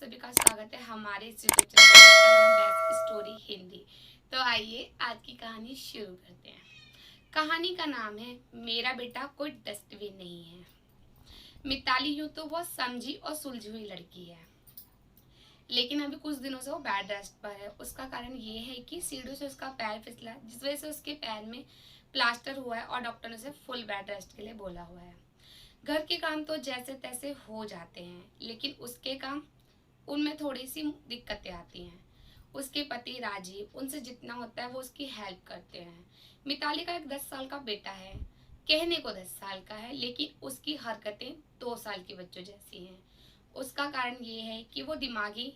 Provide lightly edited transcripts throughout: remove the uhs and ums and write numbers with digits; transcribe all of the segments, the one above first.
सभी का स्वागत है हमारे इस यूट्यूब चैनल का नाम है बेस्ट स्टोरी हिंदी। तो आइए आज की कहानी शुरू करते हैं। कहानी का नाम है मेरा बेटा कोई डस्टबिन नहीं है। मिताली यूं तो बहुत समझी और सुलझी हुई लड़की है, लेकिन अभी कुछ दिनों से वो बेड रेस्ट पर है। उसका कारण ये है कि सीढ़ियों से उसका पैर फिसला, जिस वजह से उसके पैर में प्लास्टर हुआ है और डॉक्टर ने उसे फुल बेड रेस्ट के लिए बोला हुआ है। घर के काम तो जैसे तैसे हो जाते हैं, लेकिन उसके काम, उनमें थोड़ी सी दिक्कतें आती हैं। उसके पति राजीव उनसे जितना होता है वो उसकी हेल्प करते हैं। मिताली का एक 10 साल का बेटा है, कहने को 10 साल का है, लेकिन उसकी हरकतें 2 साल के बच्चों जैसी हैं। उसका कारण ये है कि वो दिमागी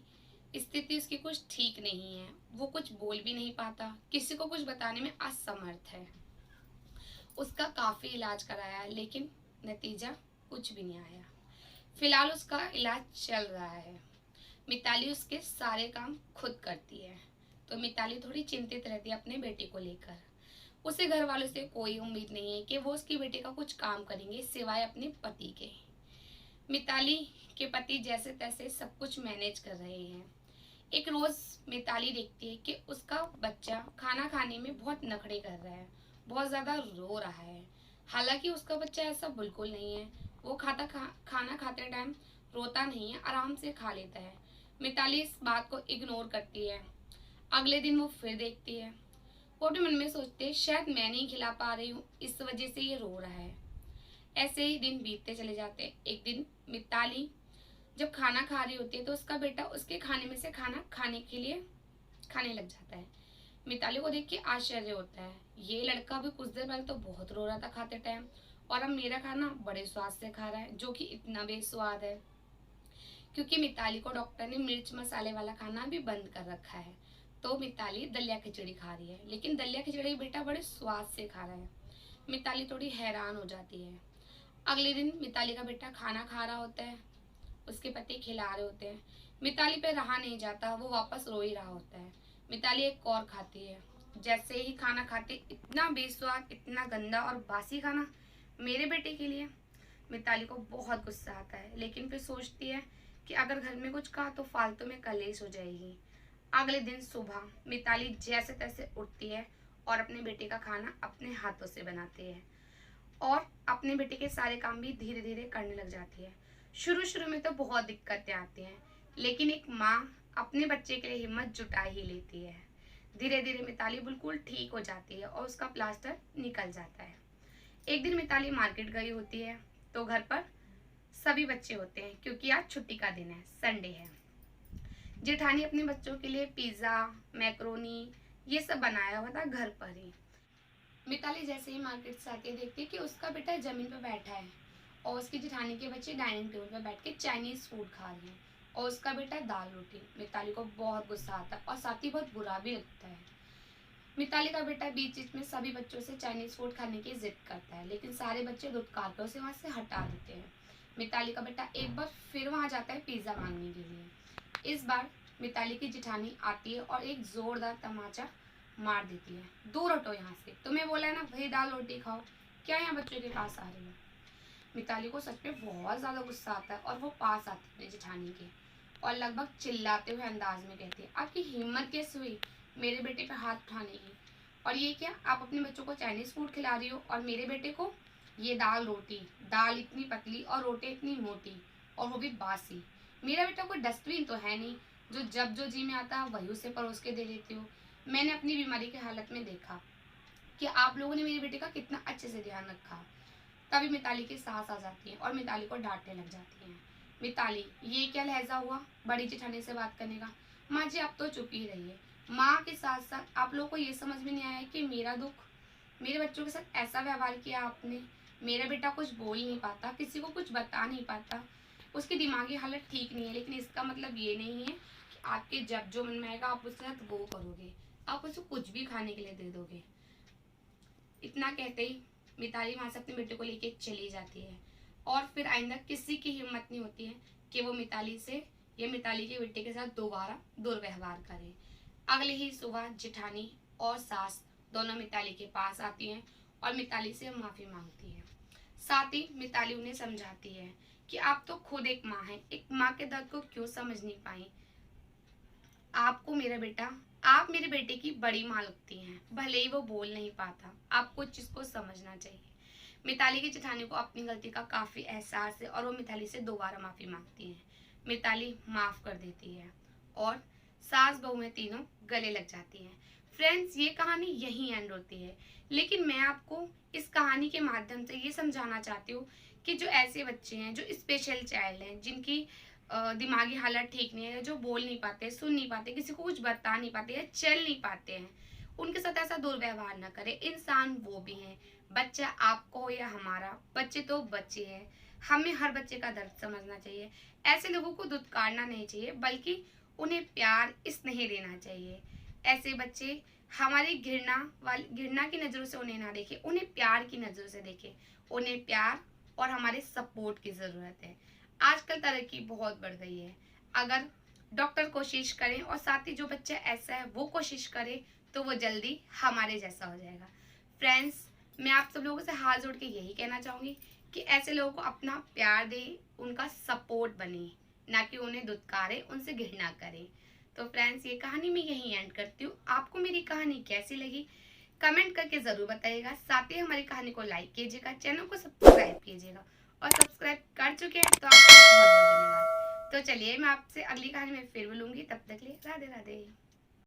स्थिति उसकी कुछ ठीक नहीं है। वो कुछ बोल भी नहीं पाता, किसी को कुछ बताने में असमर्थ है। उसका काफी इलाज कराया, लेकिन नतीजा कुछ भी नहीं आया। फिलहाल उसका इलाज चल रहा है। मिताली उसके सारे काम खुद करती है, तो मिताली थोड़ी चिंतित रहती है अपने बेटे को लेकर। उसे घर वालों से कोई उम्मीद नहीं है कि वो उसकी बेटे का कुछ काम करेंगे सिवाय अपने पति के। मिताली के पति जैसे तैसे सब कुछ मैनेज कर रहे हैं। एक रोज मिताली देखती है कि उसका बच्चा खाना खाने में बहुत नखरे कर रहा है, बहुत ज्यादा रो रहा है। हालांकि उसका बच्चा ऐसा बिल्कुल नहीं है। वो खाना खाते टाइम रोता नहीं है, आराम से खा लेता है। मिताली इस बात को इग्नोर करती है। अगले दिन वो फिर देखती है। वो अपने मन में सोचती है शायद मैं नहीं खिला पा रही हूँ, इस वजह से ये रो रहा है। ऐसे ही दिन बीतते चले जाते हैं। एक दिन मिताली जब खाना खा रही होती है तो उसका बेटा उसके खाने में से खाना खाने के लिए खाने लग जाता है। मिताली को देख के आश्चर्य होता है। ये लड़का भी कुछ देर पहले तो बहुत रो रहा था खाते टाइम, और अब मेरा खाना बड़े स्वाद से खा रहा है, जो कि इतना बेस्वाद है। क्योंकि मिताली को डॉक्टर ने मिर्च मसाले वाला खाना भी बंद कर रखा है, तो मिताली दलिया खिचड़ी खा रही है, लेकिन दलिया खिचड़ी बेटा बड़े स्वाद से खा रहा है। मिताली थोड़ी हैरान हो जाती है। अगले दिन मिताली का बेटा खाना खा रहा होता है, उसके पति खिला रहे होते हैं। मिताली पे रहा नहीं जाता, वो वापस रो ही रहा होता है। मिताली एक और खाती है। जैसे ही खाना खाते, इतना बेस्वाद, इतना गंदा और बासी खाना मेरे बेटे के लिए। मिताली को बहुत गुस्सा आता है, लेकिन फिर सोचती है कि अगर घर में कुछ कहा तो फालतू में कलेश हो जाएगी। अगले दिन सुबह मिताली जैसे तैसे उठती है और अपने बेटे का खाना अपने हाथों से बनाती है, और अपने बेटे के सारे काम भी धीरे धीरे करने लग जाती है। शुरू शुरू में तो बहुत दिक्कतें आती हैं, लेकिन एक माँ अपने बच्चे के लिए हिम्मत जुटा ही लेती है। धीरे धीरे मिताली बिल्कुल ठीक हो जाती है और उसका प्लास्टर निकल जाता है। एक दिन मिताली मार्केट गई होती है, तो घर पर सभी बच्चे होते हैं, क्योंकि आज छुट्टी का दिन है, संडे है। जेठानी अपने बच्चों के लिए पिज्जा, मैक्रोनी, ये सब बनाया हुआ था घर पर ही। मिताली जैसे ही मार्केट से आती है, देखती है कि उसका बेटा जमीन पर बैठा है और उसकी जेठानी के बच्चे डाइनिंग टेबल पर बैठ के चाइनीज फूड खा रहे हैं, और उसका बेटा दाल रोटी। मिताली को बहुत गुस्सा आता है और साथ ही बहुत बुरा भी लगता है। मिताली का बेटा बीच बीच में सभी बच्चों से चाइनीज फूड खाने की जिद करता है, लेकिन सारे बच्चे धुतकार कर उसे वहां से हटा देते हैं। मिताली का बेटा एक बार फिर वहां जाता है पिज्जा मांगने के लिए। इस बार मिताली की जिठानी आती है और एक जोरदार तमाचा मार देती है। दूर हटो यहाँ से, तुम्हें बोला है ना वही दाल रोटी खाओ, क्या यहाँ बच्चों के पास आ रही हो। मिताली को सच में बहुत ज्यादा गुस्सा आता है और वो पास आती है अपनी जेठानी के, और लगभग चिल्लाते हुए अंदाज में कहती है, आपकी हिम्मत कैसे हुई मेरे बेटे पे हाथ उठाने की, और ये क्या, आप अपने बच्चों को चाइनीज फूड खिला रही हो और मेरे बेटे को ये दाल रोटी, दाल इतनी पतली और रोटी इतनी मोटी, और वो भी बासी। मेरा बेटा कोई डस्टबिन तो है नहीं जो जब जो जी में आता है वही उसे परोस के दे देती हो। मैंने अपनी बीमारी की हालत में देखा कि आप लोगों ने मेरे बेटे का कितना अच्छे से ध्यान रखा। तभी मिताली की सास आ जाती है और मिताली को डांटने लग जाती है। मिताली, ये क्या लहजा हुआ बड़ी जेठानी से बात करने का। माँ जी आप तो चुप ही रहिए। माँ के साथ साथ आप लोगों को ये समझ में नहीं आया कि मेरा दुख, मेरे बच्चों के साथ ऐसा व्यवहार किया आपने। मेरा बेटा कुछ बोल नहीं पाता, किसी को कुछ बता नहीं पाता, उसकी दिमागी हालत ठीक नहीं है, लेकिन इसका मतलब ये नहीं है कि आपके जब जो मन में आएगा आप उसके साथ वो करोगे, आप उसे कुछ भी खाने के लिए दे दोगे। इतना कहते ही मिताली वहां से अपने बेटे को लेके चली जाती है, और फिर आइंदा किसी की हिम्मत नहीं होती है कि वो मिताली से या मिताली के बेटे के साथ दोबारा दुर्व्यवहार करे। अगले ही सुबह जेठानी और सास दोनों मिताली के पास आती हैं और मिताली से माफी मांगती है। साथ ही मिताली उन्हें समझाती है कि आप तो खुद एक माँ हैं, एक माँ के दर्द को क्यों समझ नहीं पाई। आपको मेरा बेटा, आप मेरे बेटे की बड़ी माँ लगती हैं, भले ही वो बोल नहीं पाता, आपको इस चीज़ को समझना चाहिए। मिताली की जेठानी को अपनी गलती का काफ़ी एहसास है और वो मिताली से दोबारा माफ़ी मांगती हैं। मिताली माफ़ कर देती है और सास बहू में तीनों गले लग जाती हैं। फ्रेंड्स, ये कहानी यहीं एंड होती है, लेकिन मैं आपको इस कहानी के माध्यम से ये समझाना चाहती हूँ कि जो ऐसे बच्चे हैं, जो स्पेशल चाइल्ड हैं, जिनकी दिमागी हालत ठीक नहीं है, जो बोल नहीं पाते, सुन नहीं पाते, किसी को कुछ बता नहीं पाते या चल नहीं पाते हैं, उनके साथ ऐसा दुर्व्यवहार न करें। इंसान वो भी हैं, बच्चा आपको हो या हमारा, बच्चे तो बच्चे हैं। हमें हर बच्चे का दर्द समझना चाहिए। ऐसे लोगों को दुत्कारना नहीं चाहिए, बल्कि उन्हें प्यार स्नेह देना चाहिए। ऐसे बच्चे हमारी घृणा की नज़रों से उन्हें ना देखें, उन्हें प्यार की नज़रों से देखें। उन्हें प्यार और हमारे सपोर्ट की ज़रूरत है। आजकल तरक्की बहुत बढ़ गई है। अगर डॉक्टर कोशिश करें और साथ ही जो बच्चा ऐसा है वो कोशिश करे, तो वो जल्दी हमारे जैसा हो जाएगा। फ्रेंड्स, मैं आप सब लोगों से हाथ जोड़ के यही कहना चाहूँगी कि ऐसे लोगों को अपना प्यार दें, उनका सपोर्ट बने, ना कि उन्हें दुत्कारे, उनसे घृणा करें। तो फ्रेंड्स, ये कहानी मैं यहीं एंड करती हूँ। आपको मेरी कहानी कैसी लगी कमेंट करके ज़रूर बताइएगा। साथ ही हमारी कहानी को लाइक कीजिएगा, चैनल को सब्सक्राइब कीजिएगा, और सब्सक्राइब कर चुके हैं तो आपका बहुत बहुत धन्यवाद। तो चलिए, मैं आपसे अगली कहानी में फिर मिलूंगी, तब तक के लिए राधे राधे।